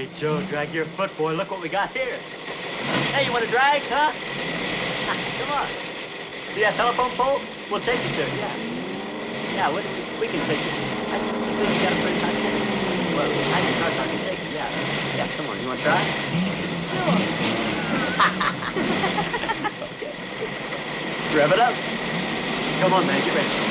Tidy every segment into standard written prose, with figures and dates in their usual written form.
Hey, Joe, drag your foot, boy. Look what we got here. Hey, you want to drag, huh? Come on. See that telephone pole? We'll take you to it, yeah. Yeah, we can take you. I think we got a pretty high city. Well, I think our car can take you, yeah. Yeah, come on. You want to try? Sure. Okay. Rev it up. Come on, man. Get ready.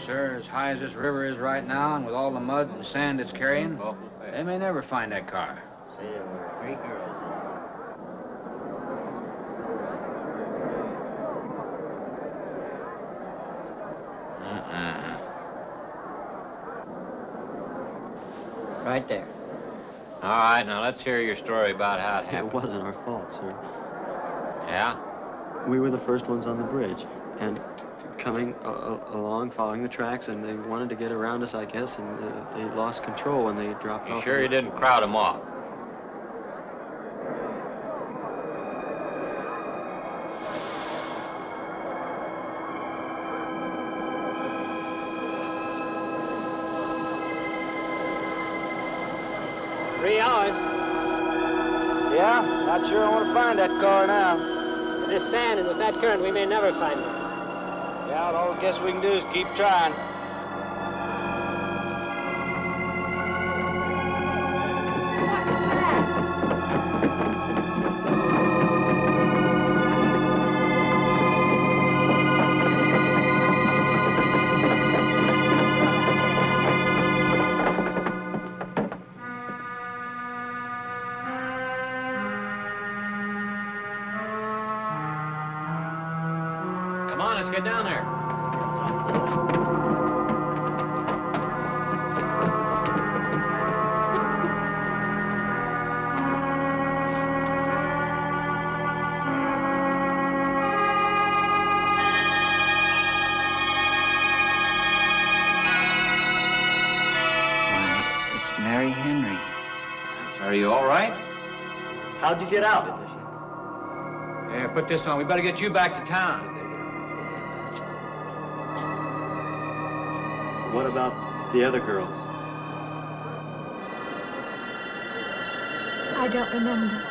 Sir, as high as this river is right now, and with all the mud and sand it's carrying, they may never find that car. Say there were 3 girls in Right there. All right, now let's hear your story about how it happened. It wasn't our fault, sir. Yeah? We were the first ones on the bridge, and coming along, following the tracks, and they wanted to get around us, I guess, and they lost control when they dropped You off. sure you didn't crowd them off? Yeah? Not sure I want to find that car now. With this sand and with that current, we may never find it. Yeah, all I guess we can do is keep trying. Come on, let's get down there. Mary Henry. Are you all right? How'd you get out? Here, put this on. We better get you back to town. What about the other girls? I don't remember.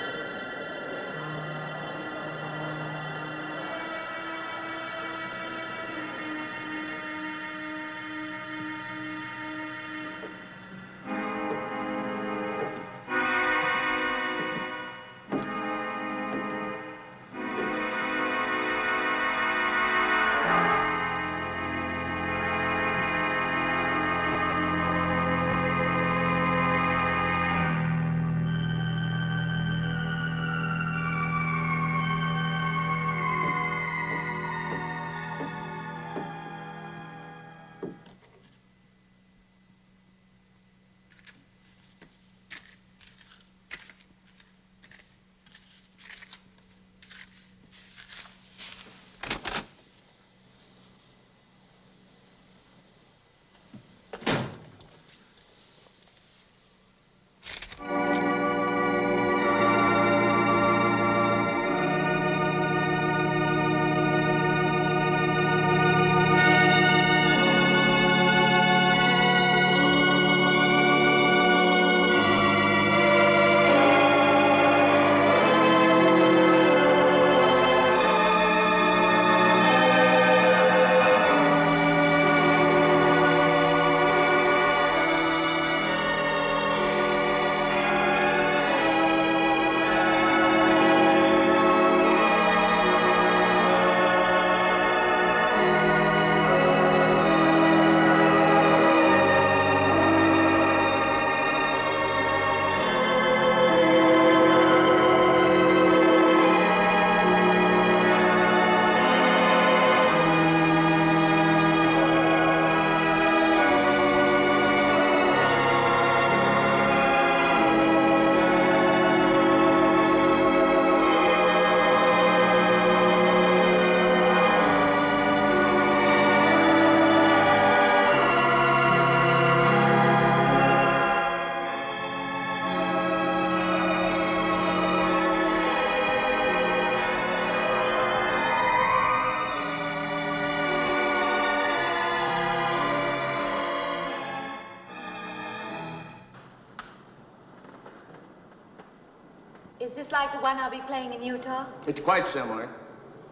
Is this like the one I'll be playing in Utah? It's quite similar.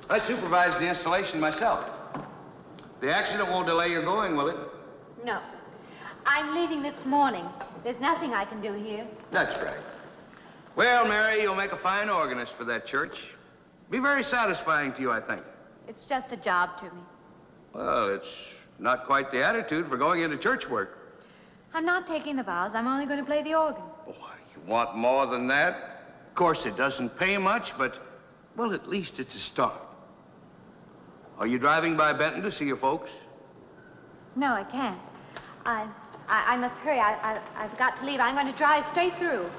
I supervised the installation myself. The accident won't delay your going, will it? No. I'm leaving this morning. There's nothing I can do here. That's right. Well, Mary, you'll make a fine organist for that church. Be very satisfying to you, I think. It's just a job to me. Well, it's not quite the attitude for going into church work. I'm not taking the vows. I'm only going to play the organ. Boy, you want more than that? Of course, it doesn't pay much, but, well, at least it's a start. Are you driving by Benton to see your folks? No, I can't. I must hurry. I've got to leave. I'm going to drive straight through.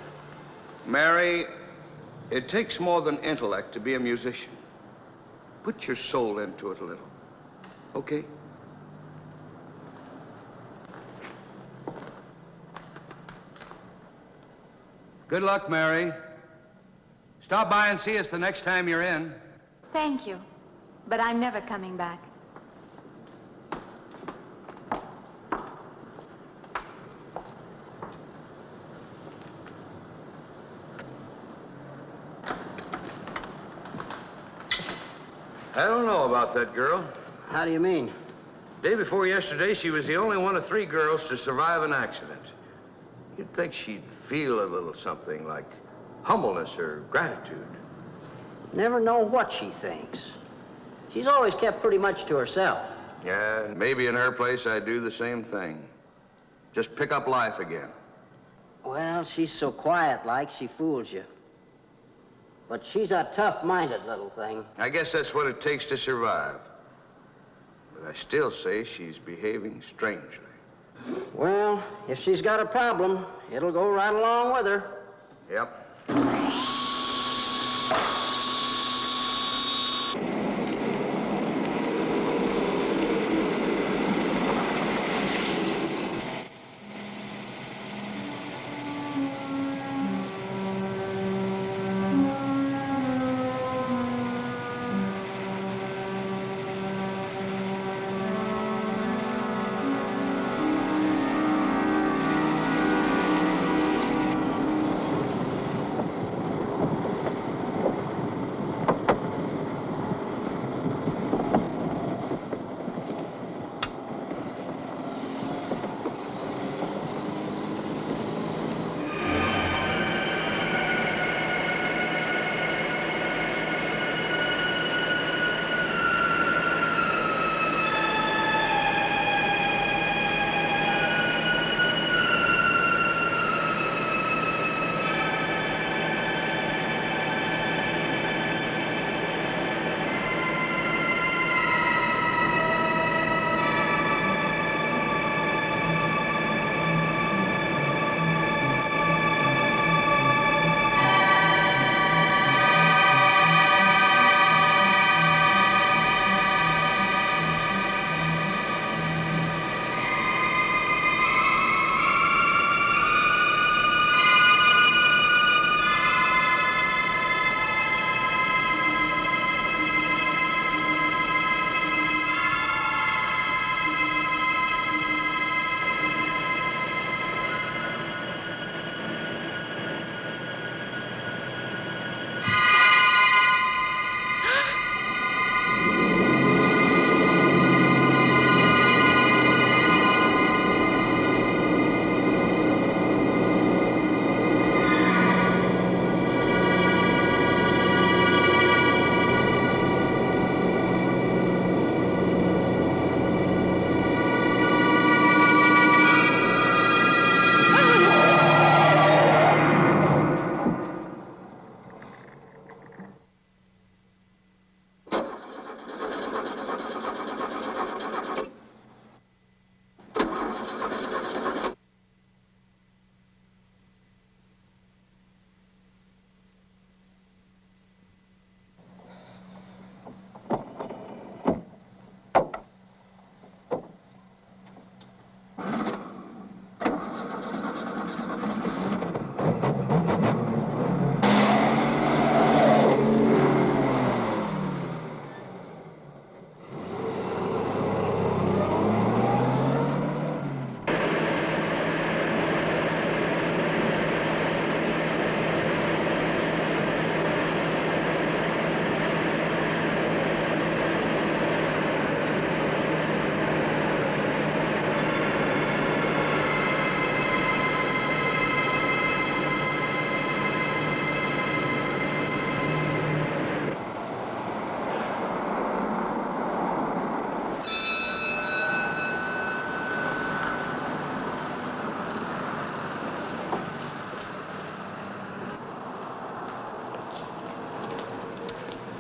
Mary, it takes more than intellect to be a musician. Put your soul into it a little, okay? Good luck, Mary. Stop by and see us the next time you're in. Thank you. But I'm never coming back. I don't know about that girl. How do you mean? Day before yesterday, she was the only one of 3 girls to survive an accident. You'd think she'd feel a little something like humbleness or gratitude. Never know what she thinks. She's always kept pretty much to herself. Yeah, maybe in her place I'd do the same thing. Just pick up life again. Well, she's so quiet-like, she fools you. But she's a tough-minded little thing. I guess that's what it takes to survive. But I still say she's behaving strangely. Well, if she's got a problem, it'll go right along with her. Yep.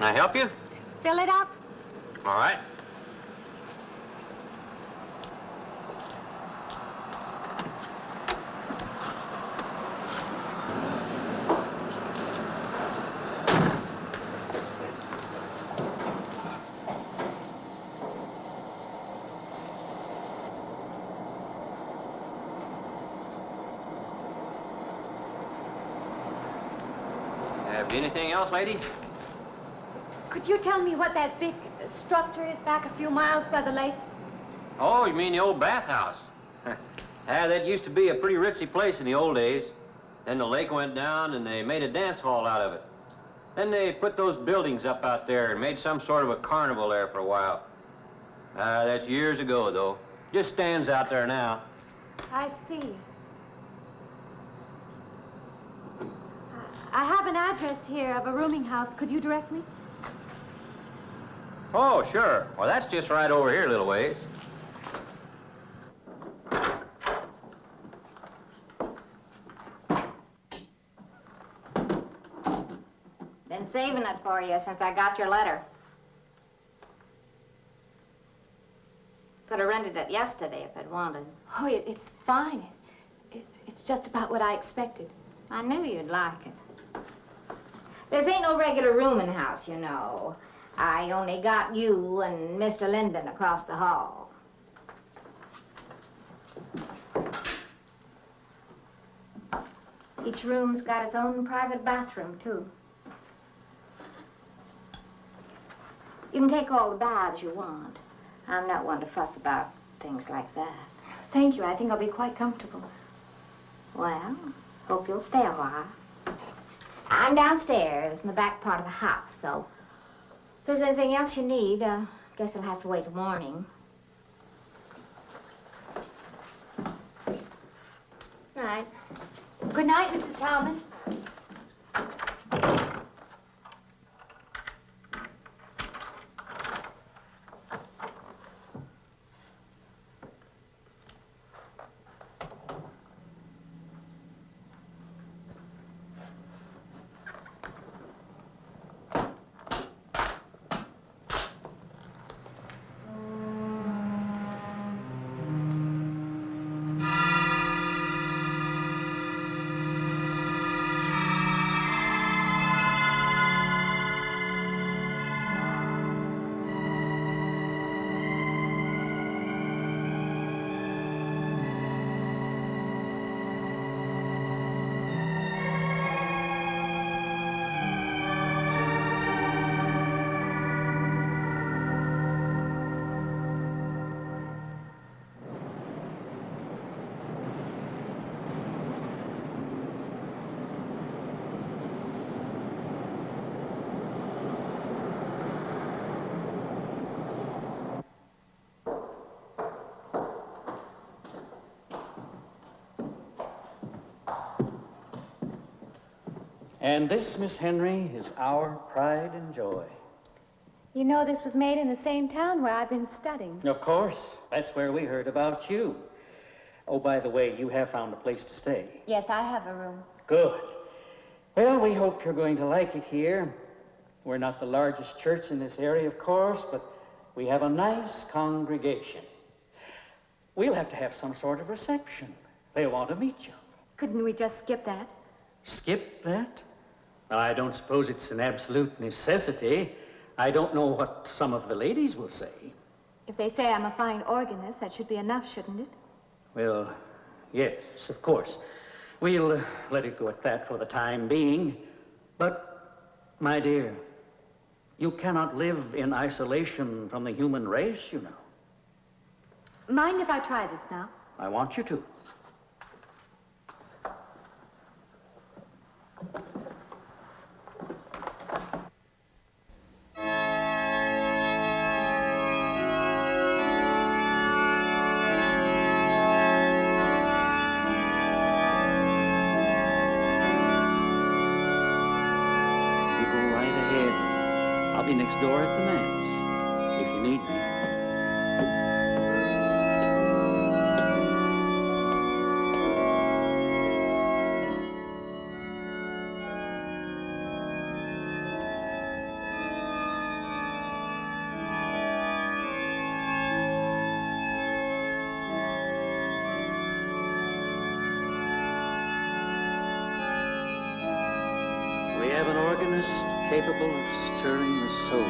Can I help you? Fill it up. All right. Have anything else, lady? Could you tell me what that big structure is back a few miles by the lake? Oh, you mean the old bathhouse? That used to be a pretty ritzy place in the old days. Then the lake went down and they made a dance hall out of it. Then they put those buildings up out there and made some sort of a carnival there for a while. That's years ago, though. Just stands out there now. I see. I have an address here of a rooming house. Could you direct me? Oh, sure. Well, that's just right over here a little ways. Been saving it for you since I got your letter. Could have rented it yesterday if I'd wanted. Oh, it's fine. It's just about what I expected. I knew you'd like it. This ain't no regular rooming house, you know. I only got you and Mr. Linden across the hall. Each room's got its own private bathroom, too. You can take all the baths you want. I'm not one to fuss about things like that. Thank you. I think I'll be quite comfortable. Well, hope you'll stay a while. I'm downstairs in the back part of the house, so if there's anything else you need, guess I'll have to wait till morning. Night. Good night, Mrs. Thomas. And this, Miss Henry, is our pride and joy. You know, this was made in the same town where I've been studying. Of course. That's where we heard about you. Oh, by the way, you have found a place to stay. Yes, I have a room. Good. Well, we hope you're going to like it here. We're not the largest church in this area, of course, but we have a nice congregation. We'll have to have some sort of reception. They'll want to meet you. Couldn't we just skip that? Skip that? I don't suppose it's an absolute necessity. I don't know what some of the ladies will say. If they say I'm a fine organist, that should be enough, shouldn't it? Well, yes, of course. We'll let it go at that for the time being. But, my dear, you cannot live in isolation from the human race, you know. Mind if I try this now? I want you to. Next door at the manse, if you need me. capable of stirring the soul.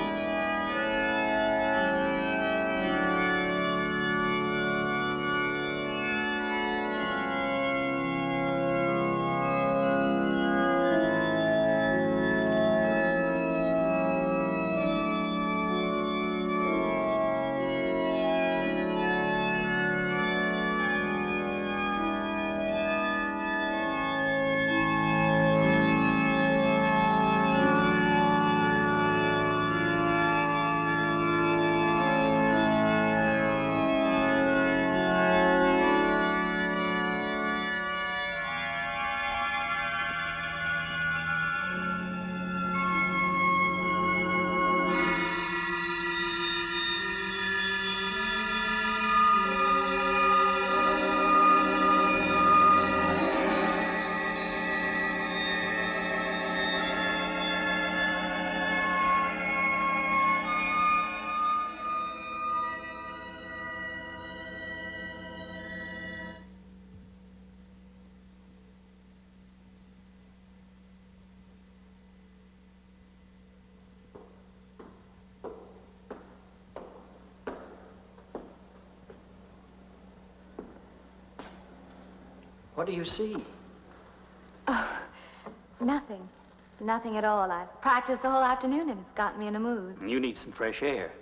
What do you see? Oh, nothing. Nothing at all. I've practiced the whole afternoon and it's gotten me in a mood. You need some fresh air.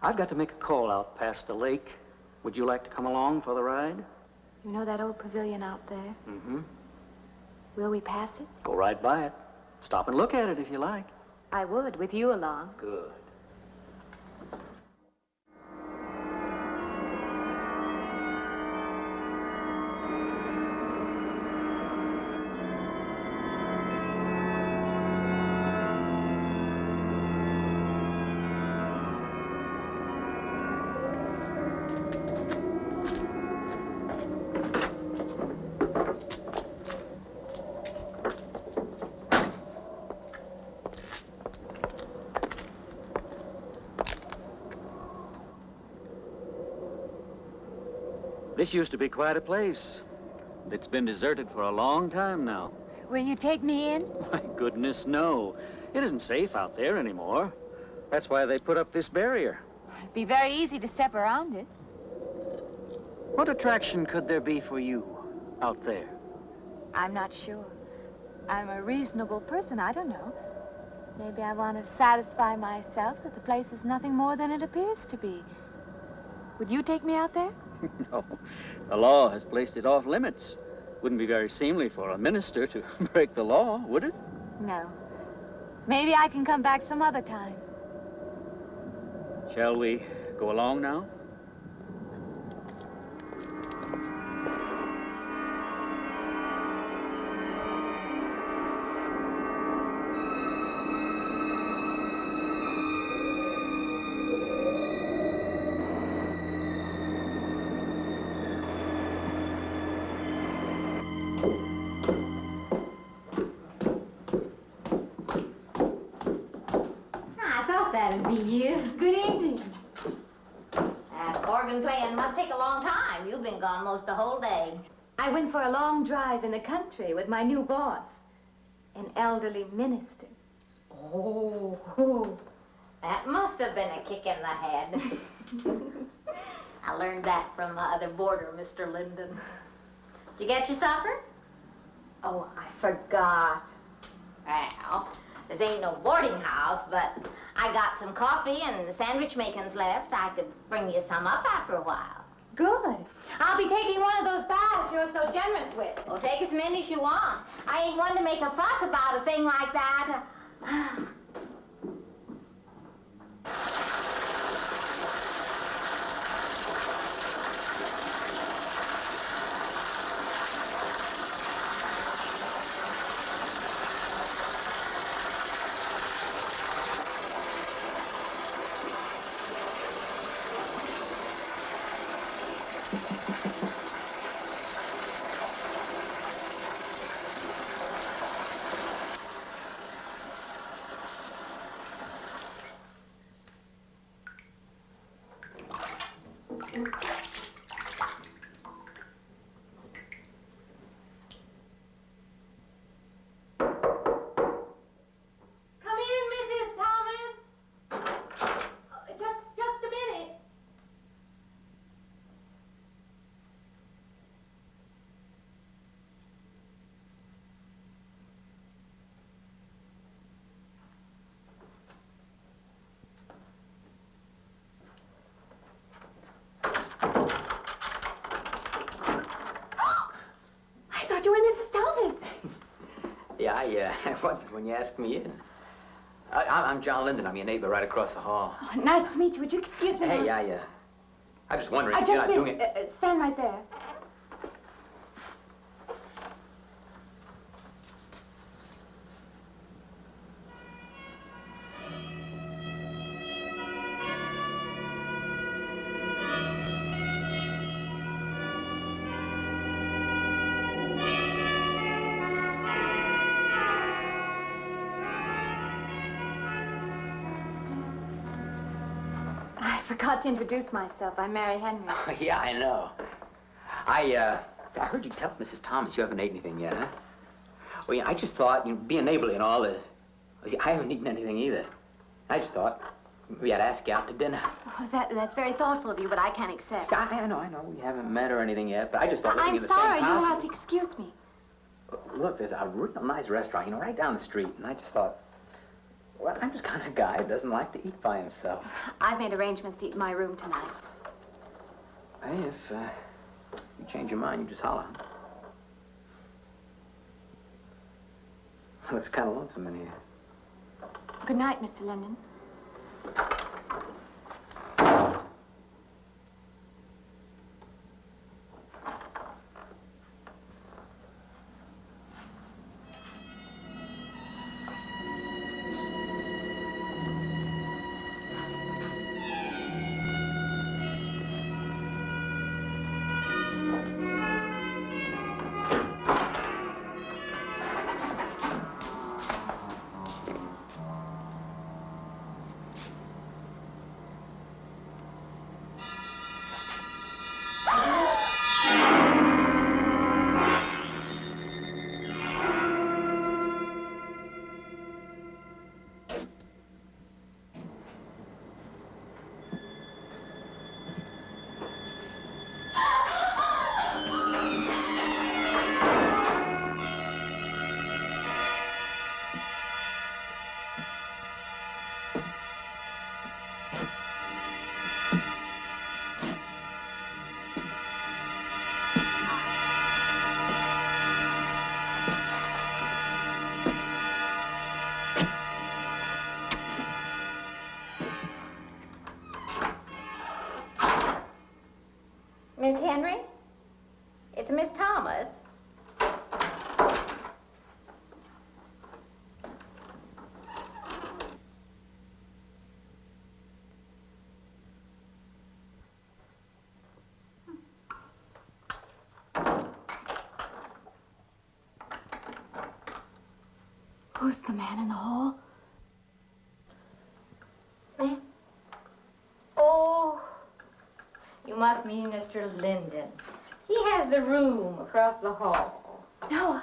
I've got to make a call out past the lake. Would you like to come along for the ride? You know that old pavilion out there? Mm-hmm. Will we pass it? Go right by it. Stop and look at it if you like. I would, with you along. Good. This used to be quite a place. It's been deserted for a long time now. Will you take me in? My goodness, no. It isn't safe out there anymore. That's why they put up this barrier. It'd be very easy to step around it. What attraction could there be for you out there? I'm not sure. I'm a reasonable person. I don't know. Maybe I want to satisfy myself that the place is nothing more than it appears to be. Would you take me out there? No. The law has placed it off limits. Wouldn't be very seemly for a minister to break the law, would it? No. Maybe I can come back some other time. Shall we go along now? That'd be you. Good evening. That organ playing must take a long time. You've been gone most the whole day. I went for a long drive in the country with my new boss, an elderly minister. Oh, that must have been a kick in the head. I learned that from my other boarder, Mr. Linden. Did you get your supper? Oh, I forgot. Well, this ain't no boarding house, but I got some coffee and sandwich makings left. I could bring you some up after a while. Good. I'll be taking one of those baths you're so generous with. Well, take as many as you want. I ain't one to make a fuss about a thing like that. What, when you asked me in? I'm John Linden. I'm your neighbor right across the hall. Oh, nice to meet you. Would you excuse me? Hey, I was just wondering if you're not doing it. Stand right there. I forgot to introduce myself. I'm Mary Henry. Yeah, I know. I heard you tell Mrs. Thomas you haven't ate anything yet, huh? Well, yeah, I just thought, being neighborly and all, see, I haven't eaten anything either. I just thought maybe I'd ask you out to dinner. Oh, that's very thoughtful of you, but I can't accept. I know. We haven't met or anything yet, but I just thought living I'm in the sorry. same house. You'll have to excuse me. Look, there's a real nice restaurant, right down the street, and I just thought, well, I'm just kind of a guy who doesn't like to eat by himself. I've made arrangements to eat in my room tonight. Hey, if you change your mind, you just holler. Well, it's kind of lonesome in here. Good night, Mr. Linden. Miss Henry? It's Miss Thomas. Who's the man in the hall? Me? Oh, you must mean Mr. Linden. He has the room across the hall. No,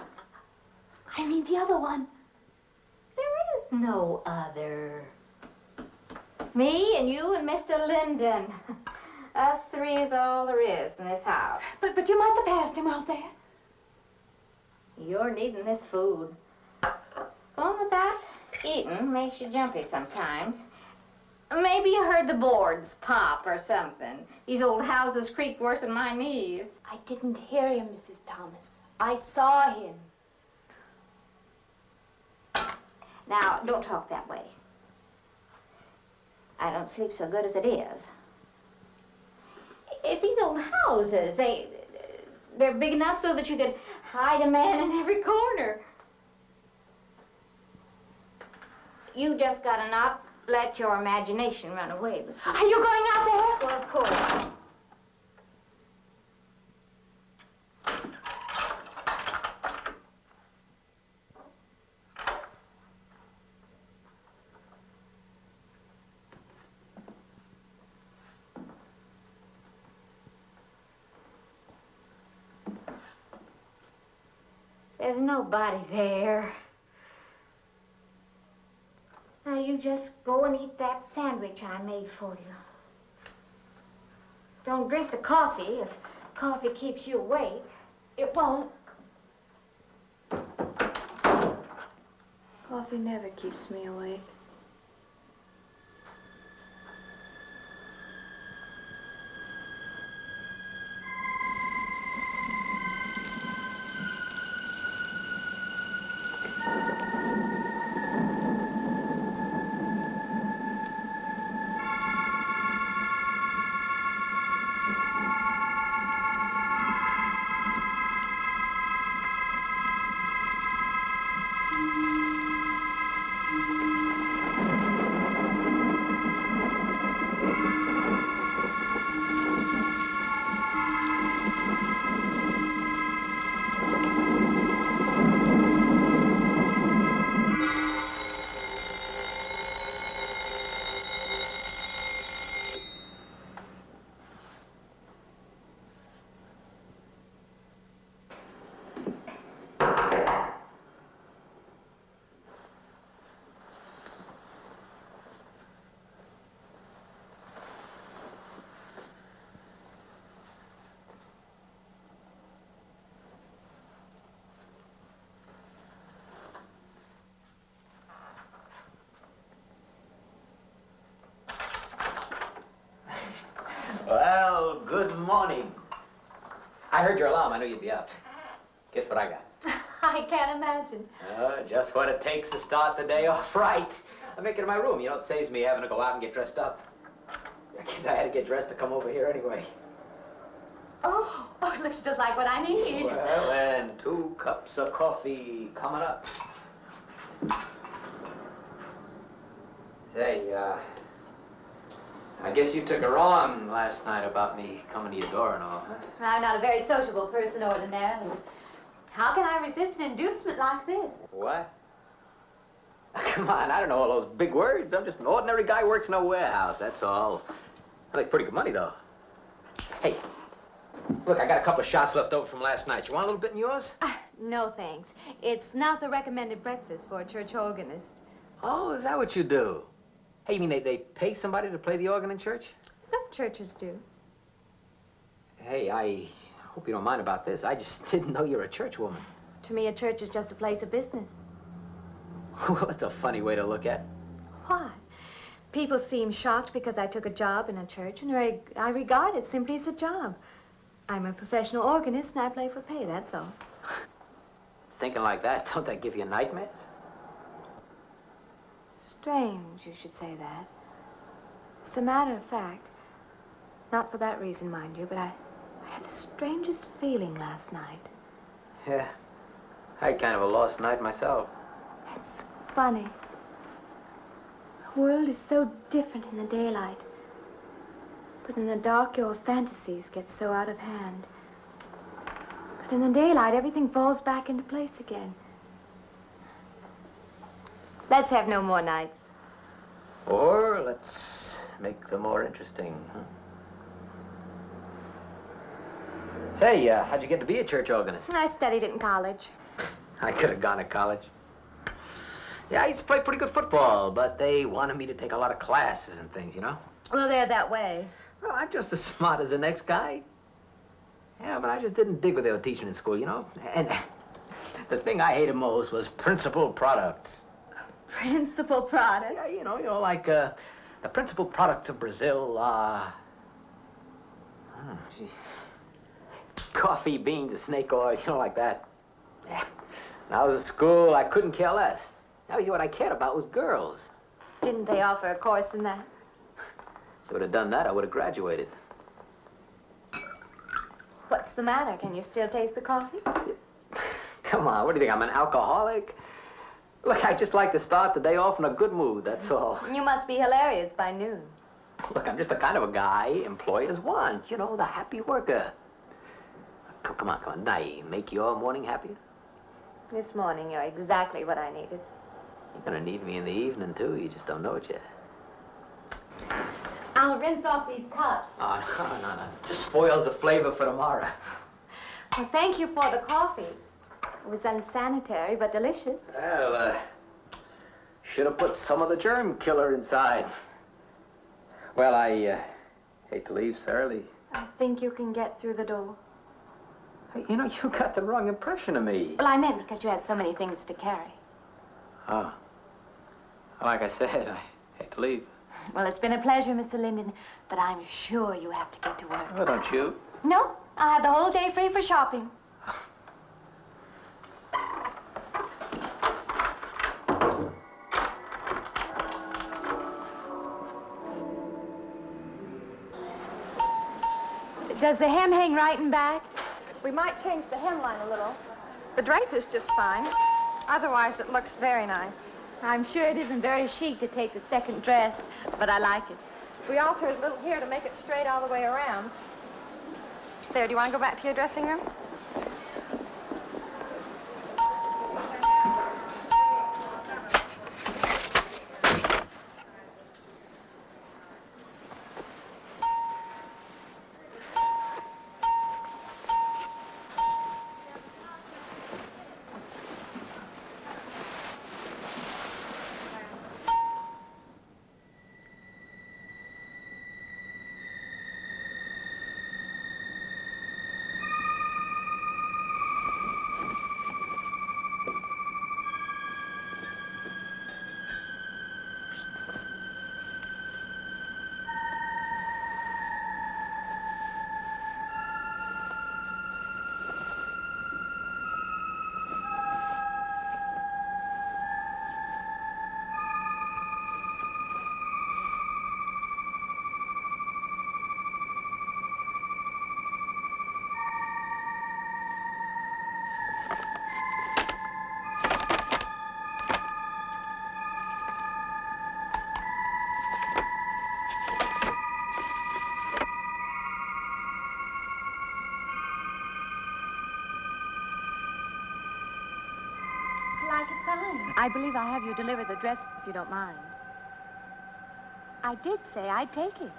I mean the other one. There is no other. Me and you and Mr. Linden. Us three is all there is in this house. But you must have passed him out there. You're needing this food. Going without eating makes you jumpy sometimes. Maybe you heard the boards pop or something. These old houses creak worse than my knees. I didn't hear him, Mrs. Thomas. I saw him. Now, don't talk that way. I don't sleep so good as it is. It's these old houses. They're big enough so that you could hide a man in every corner. You just gotta not let your imagination run away with you. Are you going out there? Well, of course. There's nobody there. Now you just go and eat that sandwich I made for you. Don't drink the coffee if coffee keeps you awake. It won't. Coffee never keeps me awake. heard your alarm. I knew you'd be up. Guess what I got? I can't imagine. Just what it takes to start the day off right. I make it in my room. You know, it saves me having to go out and get dressed up. I guess I had to get dressed to come over here anyway. Oh, it looks just like what I need. Well, and 2 cups of coffee coming up. Say, I guess you took it wrong last night about me coming to your door and all, huh? I'm not a very sociable person ordinarily. How can I resist an inducement like this? What? Come on, I don't know all those big words. I'm just an ordinary guy who works in a warehouse, that's all. I make pretty good money, though. Hey, look, I got a couple of shots left over from last night. You want a little bit in yours? No, thanks. It's not the recommended breakfast for a church organist. Oh, is that what you do? Hey, you mean they pay somebody to play the organ in church? Some churches do. Hey, I hope you don't mind about this. I just didn't know you're a church woman. To me, a church is just a place of business. Well, that's a funny way to look at it. Why? People seem shocked because I took a job in a church, and I regard it simply as a job. I'm a professional organist, and I play for pay, that's all. Thinking like that, don't that give you nightmares? Strange you should say that. As a matter of fact, not for that reason, mind you, but I had the strangest feeling last night. Yeah, I had kind of a lost night myself. It's funny. The world is so different in the daylight. But in the dark, your fantasies get so out of hand. But in the daylight, everything falls back into place again. Let's have no more nights. Or let's make them more interesting, huh? Say, how'd you get to be a church organist? I studied it in college. I could have gone to college. Yeah, I used to play pretty good football, but they wanted me to take a lot of classes and things, you know? Well, they're that way. Well, I'm just as smart as the next guy. Yeah, but I just didn't dig what they were teaching in school, you know? And the thing I hated most was principal products. Principal products? Yeah, you know, like the principal products of Brazil are... coffee, beans, snake oil, you know, like that. Yeah. When I was at school, I couldn't care less. Now, what I cared about was girls. Didn't they offer a course in that? If they would have done that, I would have graduated. What's the matter? Can you still taste the coffee? Come on, what do you think, I'm an alcoholic? Look, I just like to start the day off in a good mood, that's all. You must be hilarious by noon. Look, I'm just the kind of a guy employers want, you know, the happy worker. Come on, did I make your morning happier? This morning, you're exactly what I needed. You're gonna need me in the evening, too. You just don't know it yet. I'll rinse off these cups. Oh, no. Just spoils the flavor for tomorrow. Well, thank you for the coffee. It was unsanitary, but delicious. Well, should have put some of the germ killer inside. Well, I hate to leave so early. I think you can get through the door. Hey, you know, you got the wrong impression of me. Well, I meant because you had so many things to carry. Oh. Like I said, I hate to leave. Well, it's been a pleasure, Mr. Linden, but I'm sure you have to get to work. Oh, don't you? No, I'll have the whole day free for shopping. Does the hem hang right and back? We might change the hemline a little. The drape is just fine. Otherwise, it looks very nice. I'm sure it isn't very chic to take the second dress, but I like it. We altered a little here to make it straight all the way around. There, do you want to go back to your dressing room? like it fine. I believe I'll have you deliver the dress if you don't mind. I did say I'd take it.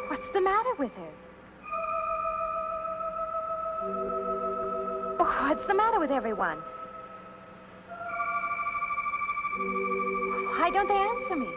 What's the matter with her? Oh, what's the matter with everyone? Why don't they answer me?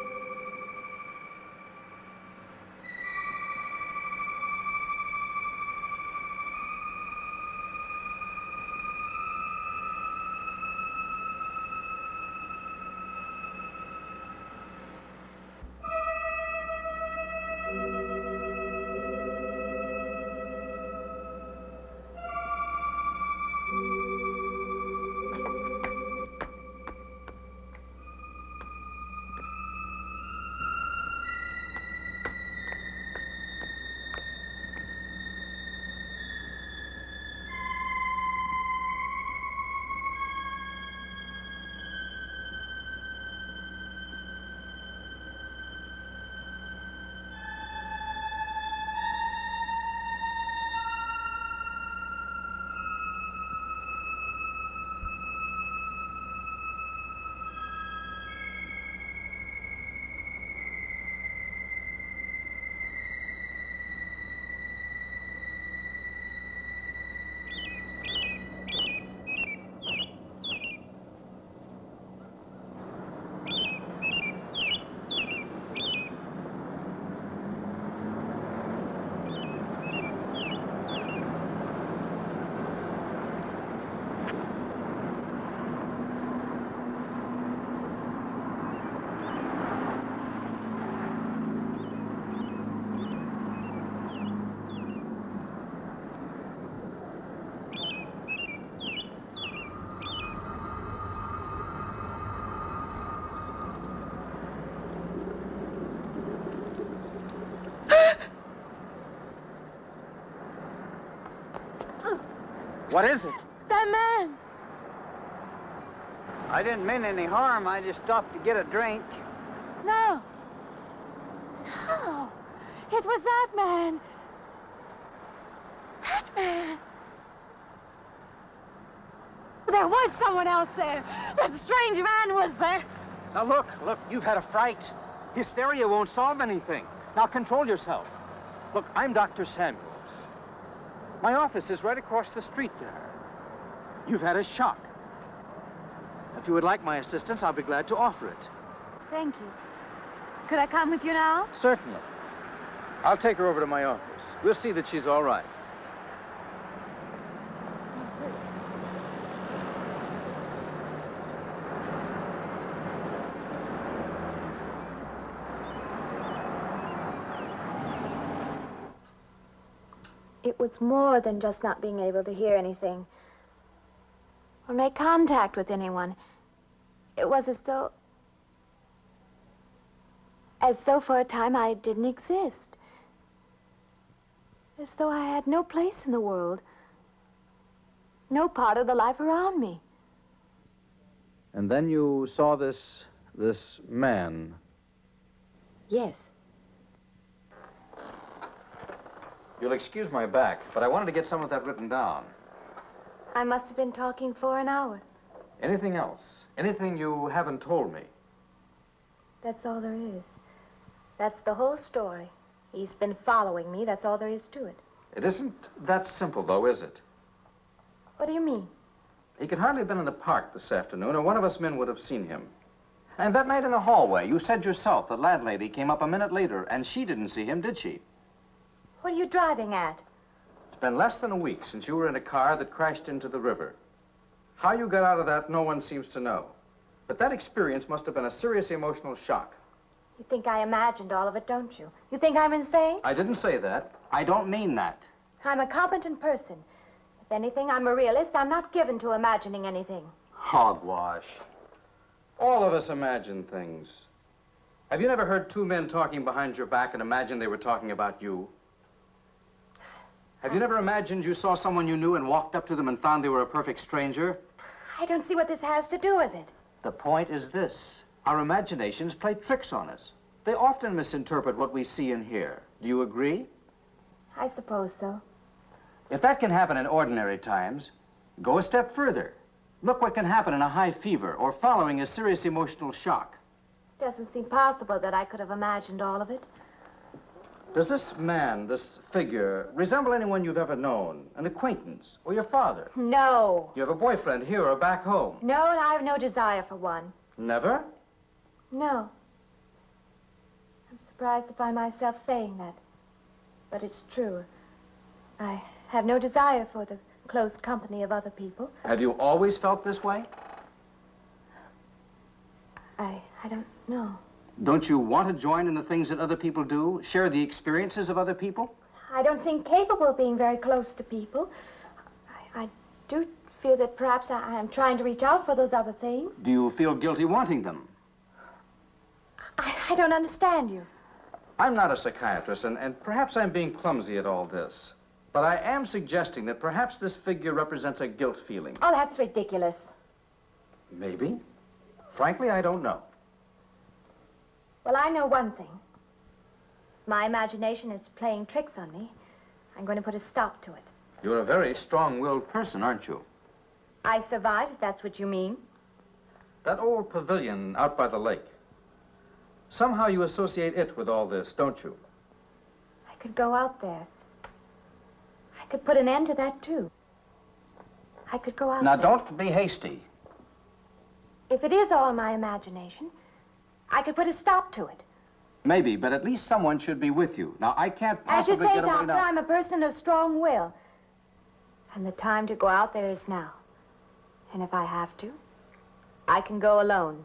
What is it? That man! I didn't mean any harm. I just stopped to get a drink. No. No. It was that man. That man. There was someone else there. That strange man was there. Now look, you've had a fright. Hysteria won't solve anything. Now control yourself. Look, I'm Dr. Samuels. My office is right across the street there. You've had a shock. If you would like my assistance, I'll be glad to offer it. Thank you. Could I come with you now? Certainly. I'll take her over to my office. We'll see that she's all right. It was more than just not being able to hear anything or make contact with anyone. It was as though for a time I didn't exist. As though I had no place in the world, no part of the life around me. And then you saw this man. Yes. You'll excuse my back, but I wanted to get some of that written down. I must have been talking for an hour. Anything else? Anything you haven't told me? That's all there is. That's the whole story. He's been following me. That's all there is to it. It isn't that simple, though, is it? What do you mean? He could hardly have been in the park this afternoon, or one of us men would have seen him. And that night in the hallway, you said yourself the landlady came up a minute later, and she didn't see him, did she? What are you driving at? It's been less than a week since you were in a car that crashed into the river. How you got out of that, no one seems to know. But that experience must have been a serious emotional shock. You think I imagined all of it, don't you? You think I'm insane? I didn't say that. I don't mean that. I'm a competent person. If anything, I'm a realist. I'm not given to imagining anything. Hogwash. All of us imagine things. Have you never heard two men talking behind your back and imagined they were talking about you? Have you never imagined you saw someone you knew and walked up to them and found they were a perfect stranger? I don't see what this has to do with it. The point is this. Our imaginations play tricks on us. They often misinterpret what we see and hear. Do you agree? I suppose so. If that can happen in ordinary times, go a step further. Look what can happen in a high fever or following a serious emotional shock. Doesn't seem possible that I could have imagined all of it. Does this man, this figure, resemble anyone you've ever known? An acquaintance? Or your father? No. You have a boyfriend here or back home? No, and I have no desire for one. Never? No. I'm surprised to find myself saying that. But it's true. I have no desire for the close company of other people. Have you always felt this way? I don't know. Don't you want to join in the things that other people do? Share the experiences of other people? I don't seem capable of being very close to people. I do feel that perhaps I am trying to reach out for those other things. Do you feel guilty wanting them? I don't understand you. I'm not a psychiatrist, and perhaps I'm being clumsy at all this. But I am suggesting that perhaps this figure represents a guilt feeling. Oh, that's ridiculous. Maybe. Frankly, I don't know. Well, I know one thing. My imagination is playing tricks on me. I'm going to put a stop to it. You're a very strong-willed person, aren't you? I survived, if that's what you mean. That old pavilion out by the lake. Somehow you associate it with all this, don't you? I could go out there. I could put an end to that, too. I could go out Now, there. don't be hasty. If it is all my imagination, I could put a stop to it. Maybe, but at least someone should be with you. Now, I can't As you possibly say, get away Doctor, now. I'm a person of strong will. And the time to go out there is now. And if I have to, I can go alone.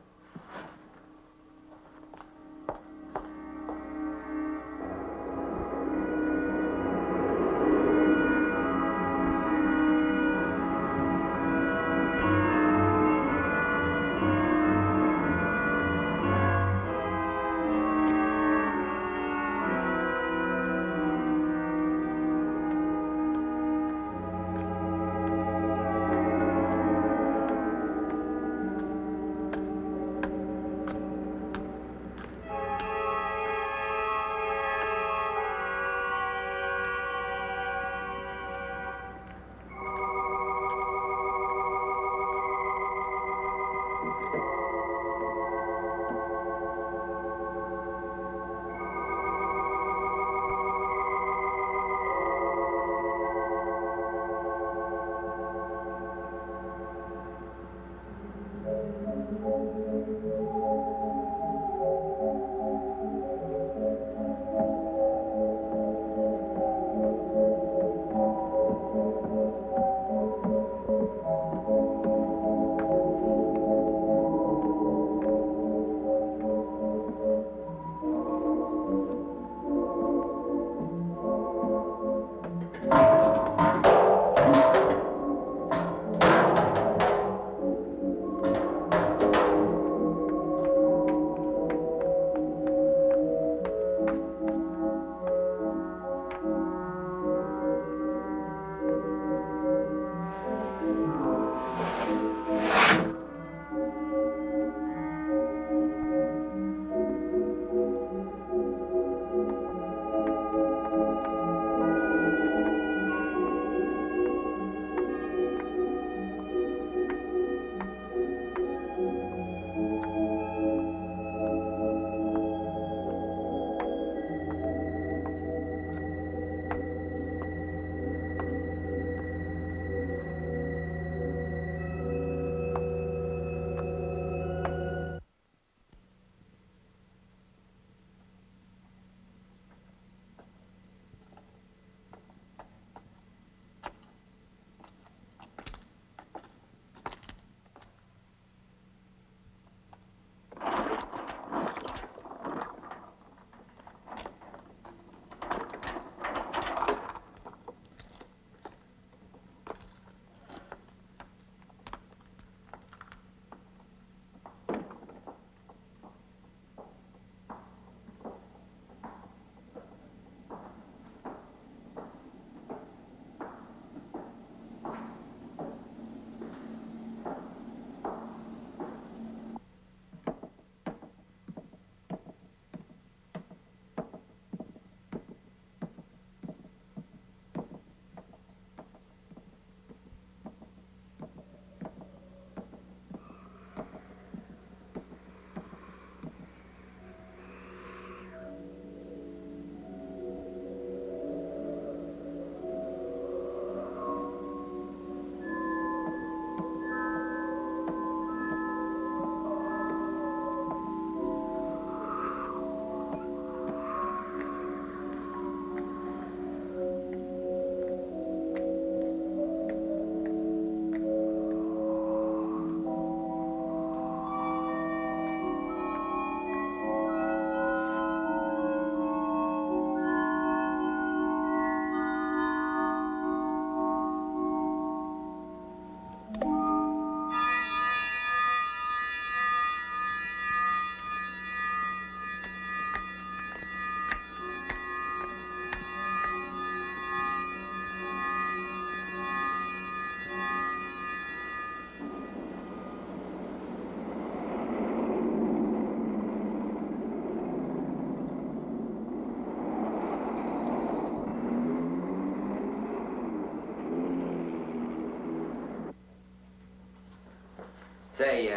Say,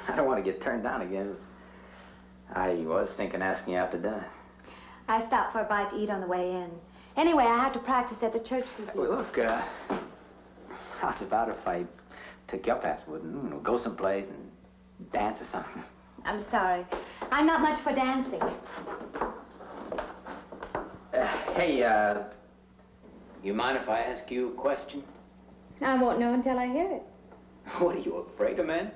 I don't want to get turned down again. I was thinking asking you out to dinner. I stopped for a bite to eat on the way in. Anyway, I have to practice at the church this evening. Well, look, how's about if I took you up afterward and go someplace and dance or something? I'm sorry. I'm not much for dancing. Hey, you mind if I ask you a question? I won't know until I hear it. What, are you afraid of men?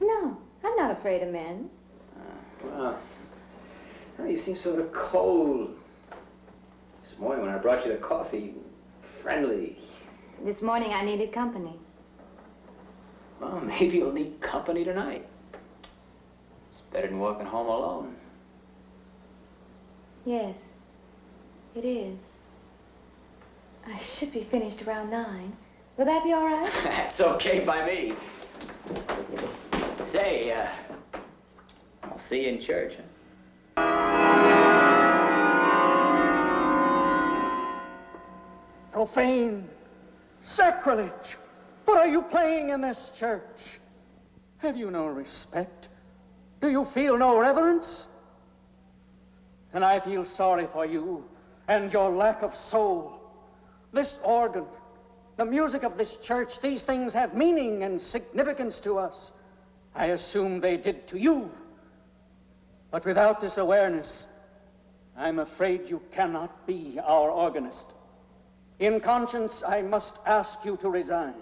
No, I'm not afraid of men. Well, you seem sort of cold. This morning when I brought you the coffee, friendly. This morning I needed company. Well, maybe you'll need company tonight. It's better than walking home alone. Yes, it is. I should be finished around 9. Will that be all right? That's okay by me. Say, I'll see you in church, huh? Profane, sacrilege. What are you playing in this church? Have you no respect? Do you feel no reverence? And I feel sorry for you and your lack of soul. This organ, the music of this church, these things have meaning and significance to us. I assume they did to you. But without this awareness, I'm afraid you cannot be our organist. In conscience, I must ask you to resign.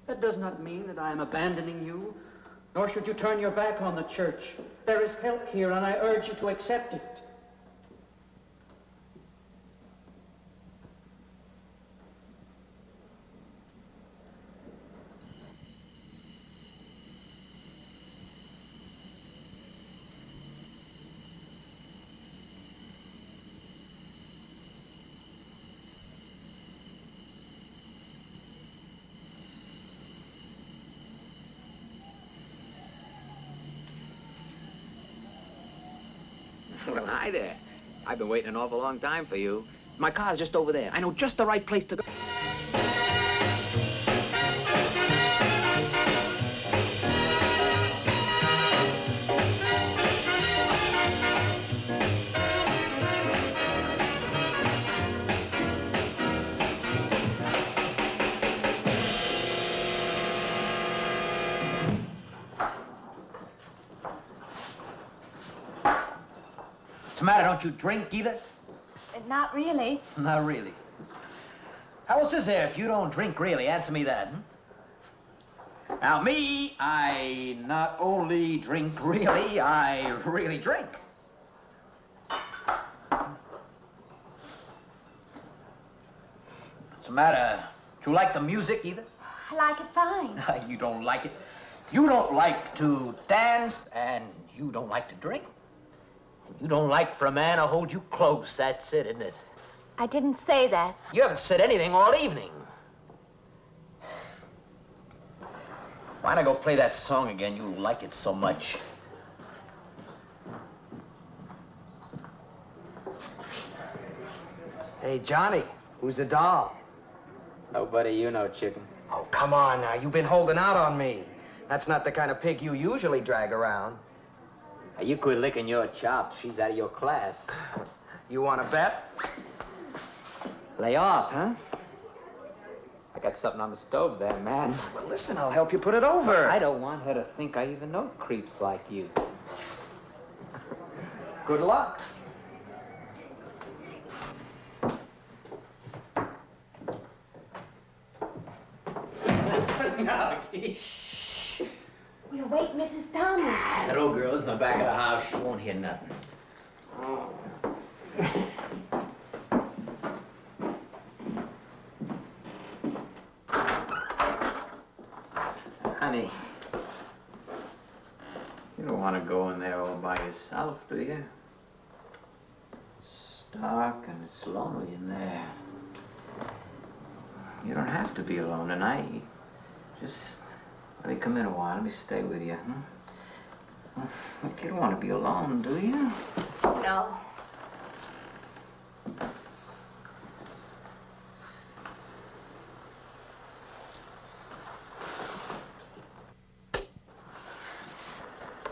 That does not mean that I am abandoning you, nor should you turn your back on the church. There is help here, and I urge you to accept it. Well, hi there. I've been waiting an awful long time for you. My car's just over there. I know just the right place to go. What's the matter? Don't you drink either? Not really. Not really. How else is there if you don't drink really? Answer me that, Now, me, I not only drink really, I really drink. What's the matter? Do you like the music either? I like it fine. You don't like it. You don't like to dance, and you don't like to drink. You don't like for a man to hold you close. That's it, isn't it? I didn't say that. You haven't said anything all evening. Why not go play that song again? You like it so much. Hey, Johnny, who's the doll? Nobody you know, chicken. Oh, come on now. You've been holding out on me. That's not the kind of pig you usually drag around. You quit licking your chops. She's out of your class. You want to bet? Lay off, huh? I got something on the stove there, man. Well, listen, I'll help you put it over. I don't want her to think I even know creeps like you. Good luck. No, geez. We'll wait Mrs. Thomas. That old girl is in the back of the house. She won't hear nothing. Honey, you don't want to go in there all by yourself, do you? dark and it's lonely in there. You don't have to be alone tonight. Just let me come in a while. Let me stay with you. Look, you don't want to be alone, do you? No.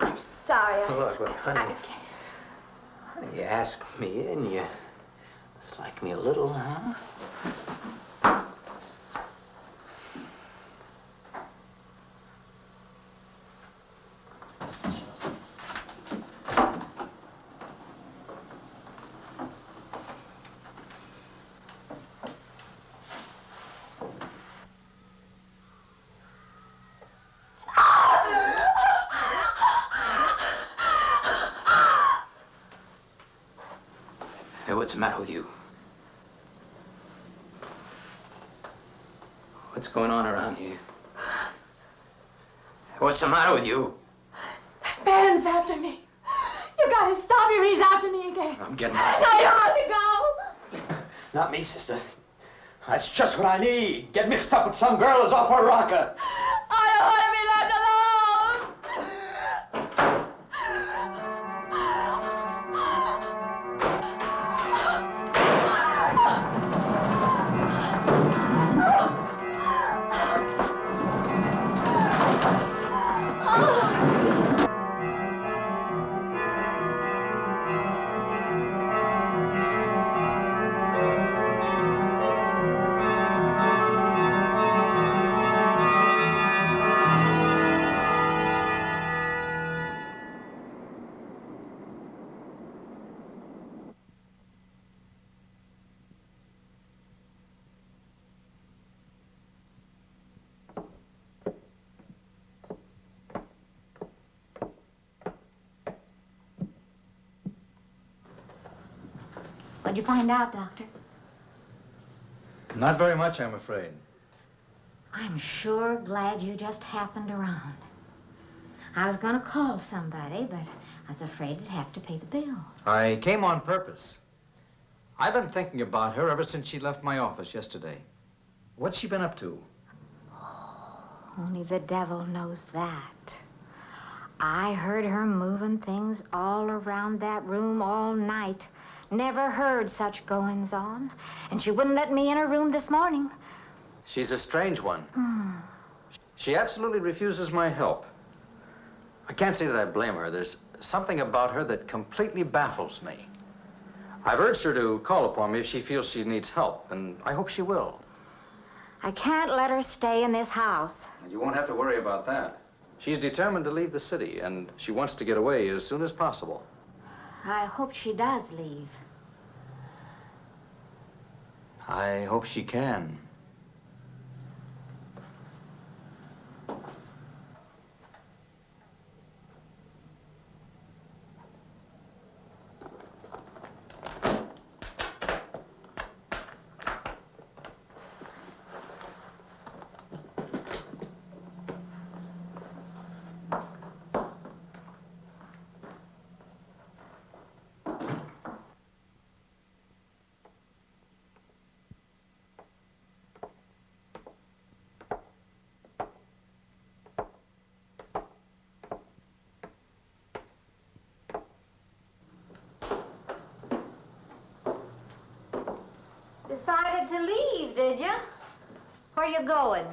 I'm sorry. Look, honey. You asked me in, you dislike me a little, huh? Hey, what's the matter with you? What's going on around here? What's the matter with you? That man's after me. You gotta stop him. He's after me again. I'm getting out. Now you have to go. Not me, sister. That's just what I need. Get mixed up with some girl who's off her rocker. I don't want to be left alone. What'd you find out, Doctor? Not very much, I'm afraid. I'm sure glad you just happened around. I was gonna call somebody, but I was afraid I'd have to pay the bill. I came on purpose. I've been thinking about her ever since she left my office yesterday. What's she been up to? Only the devil knows that. I heard her moving things all around that room all night. Never heard such goings on. And she wouldn't let me in her room this morning. She's a strange one. She absolutely refuses my help. I can't say that I blame her. There's something about her that completely baffles me. I've urged her to call upon me if she feels she needs help, and I hope she will. I can't let her stay in this house. You won't have to worry about that. She's determined to leave the city, and she wants to get away as soon as possible. I hope she does leave. I hope she can. Decided to leave, did you? Where you going?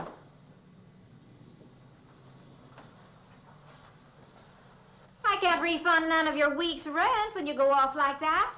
I can't refund none of your week's rent when you go off like that.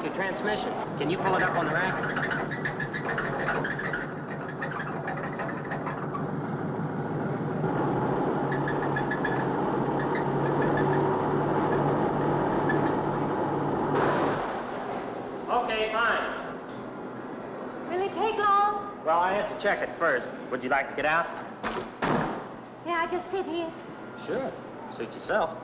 like the transmission. Can you pull it up on the rack? Okay, fine. Will it take long? Well, I have to check it first. Would you like to get out? May I just sit here? Sure. Suit yourself.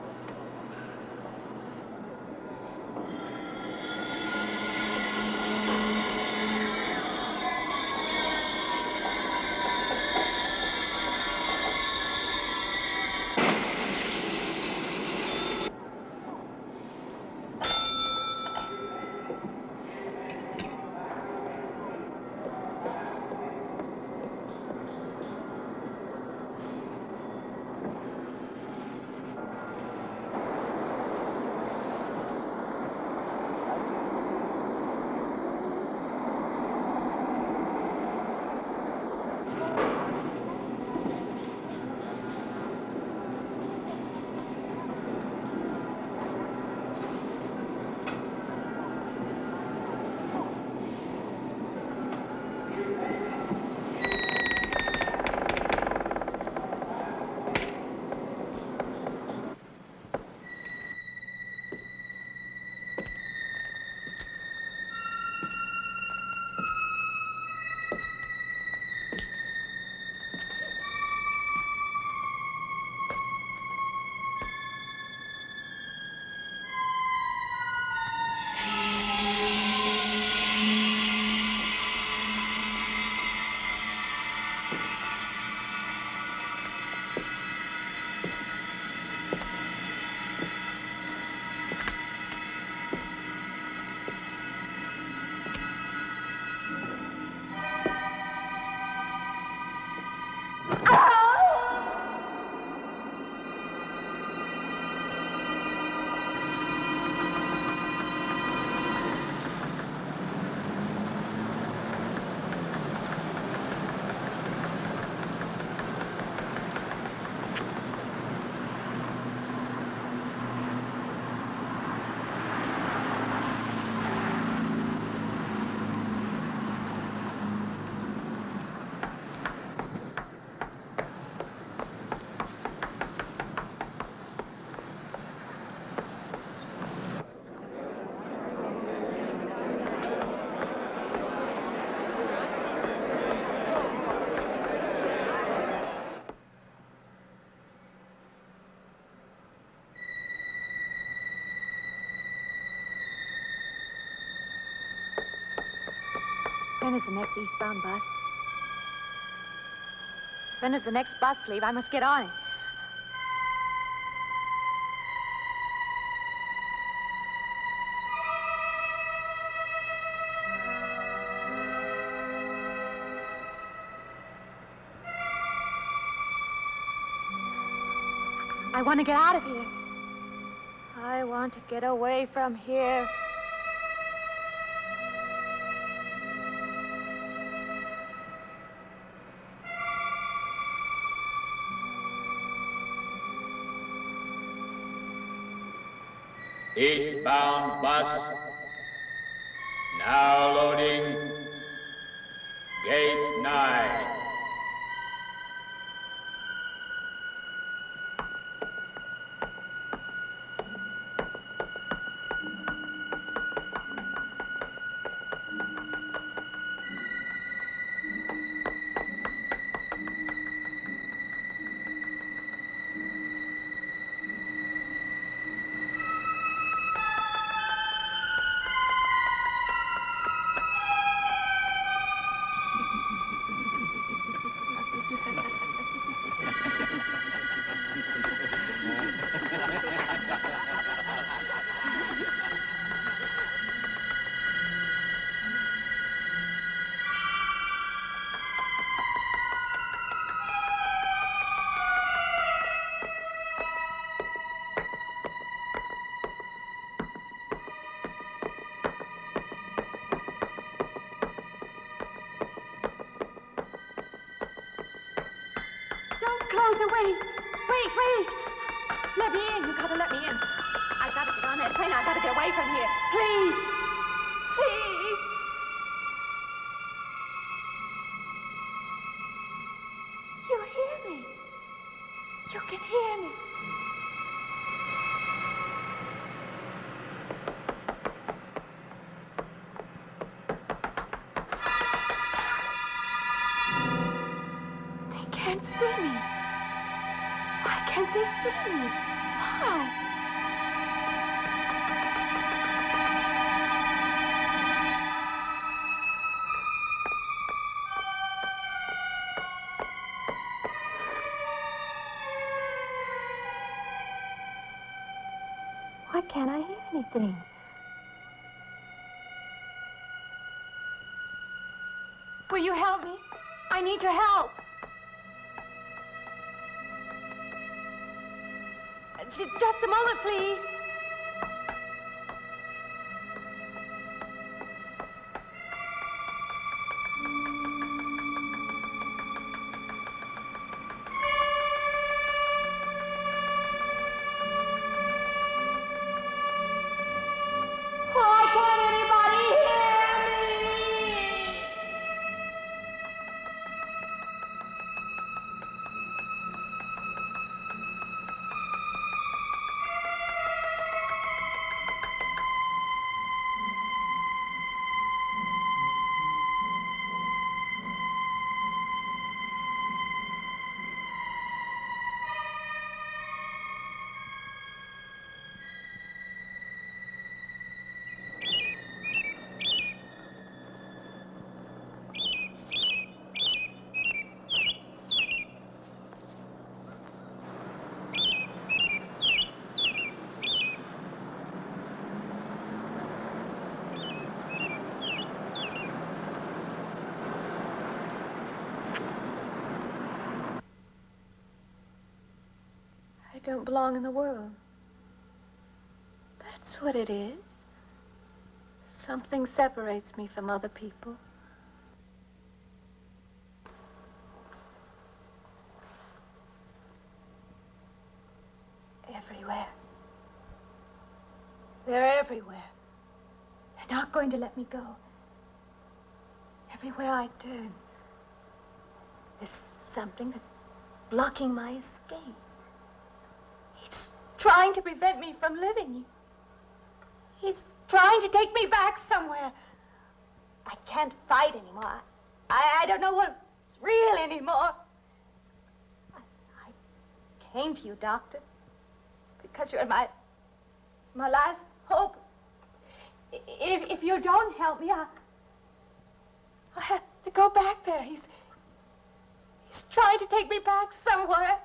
When is the next eastbound bus? When does the next bus leave? I must get on it. I want to get out of here. I want to get away from here. Eastbound bus, now loading, gate 9. Close the wait. Wait. Let me in. You gotta let me in. I gotta get on that train. I gotta get away from here. Please. Please. You hear me. You can hear me. They can't see me. Why can't they see me? Why? Why can't I hear anything? Will you help me? I need your help. Just a moment, please. Why can't anybody hear me? I don't belong in the world. That's what it is. Something separates me from other people. Everywhere. They're everywhere. They're not going to let me go. Everywhere I turn, there's something that's blocking my escape. He's trying to prevent me from living. He's trying to take me back somewhere. I can't fight anymore. I don't know what's real anymore. I came to you, Doctor, because you're my last hope. If you don't help me, I'll have to go back there. He's trying to take me back somewhere.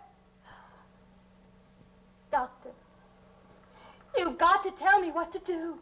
Doctor, you've got to tell me what to do.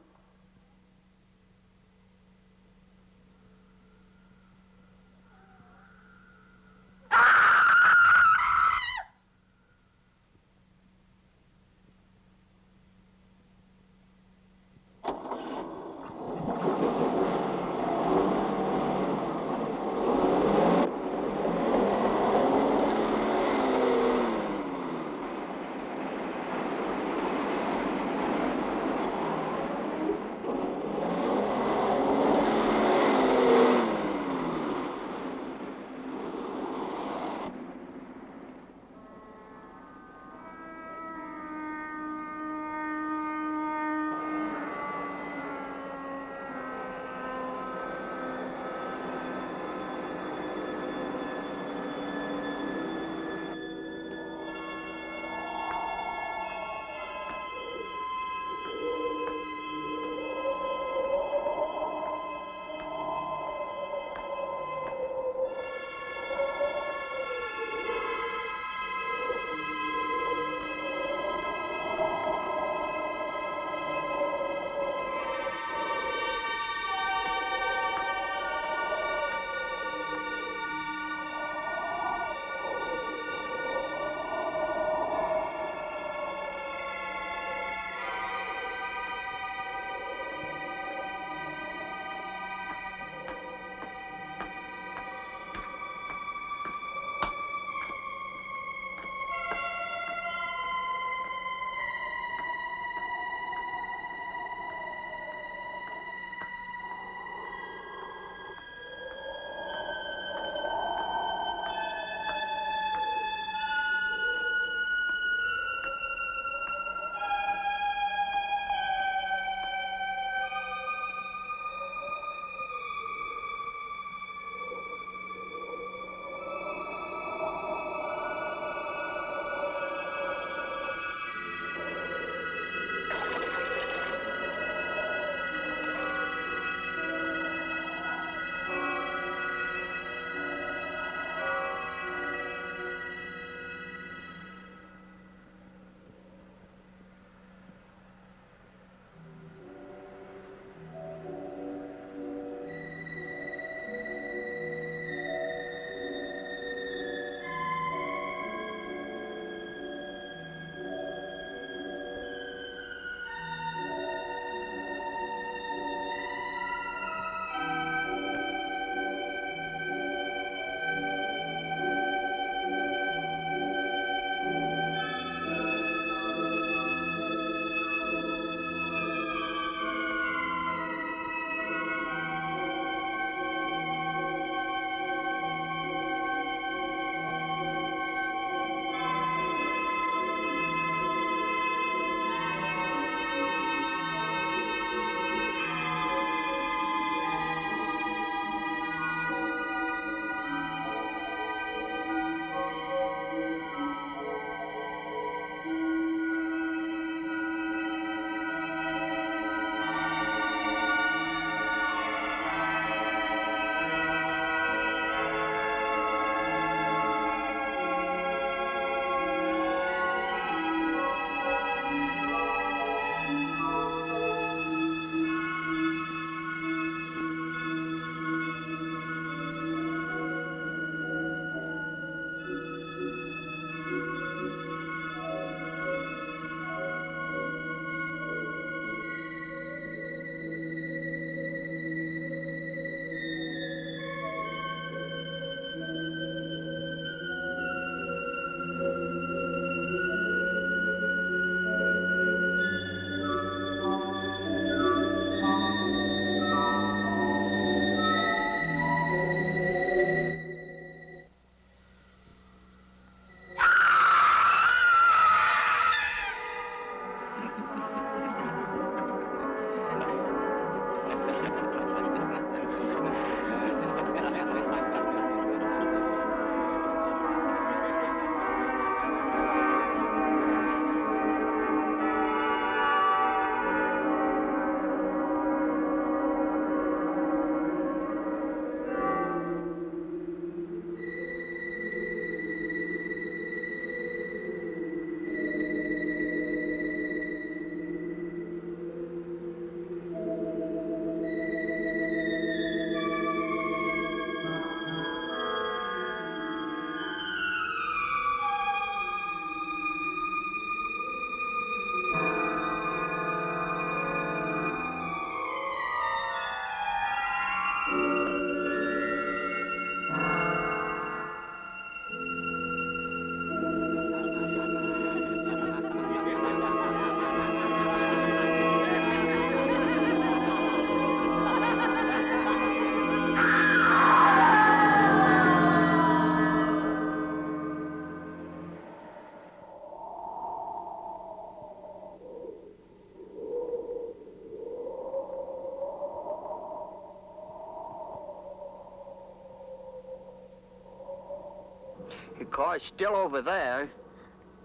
The car's still over there,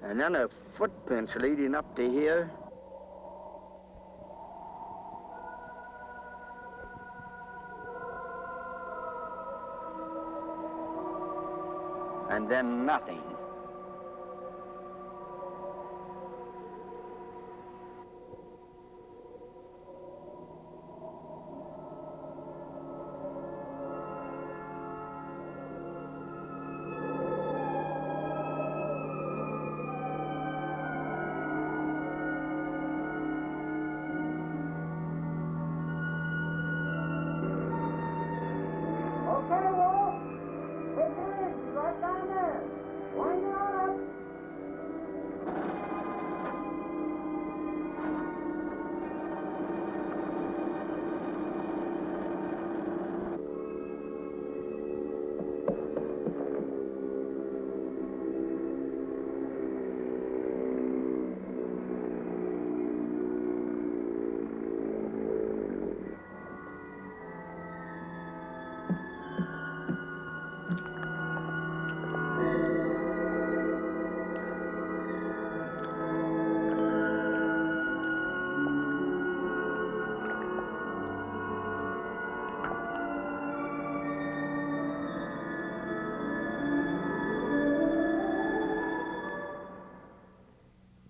and then a footprints leading up to here. And then nothing.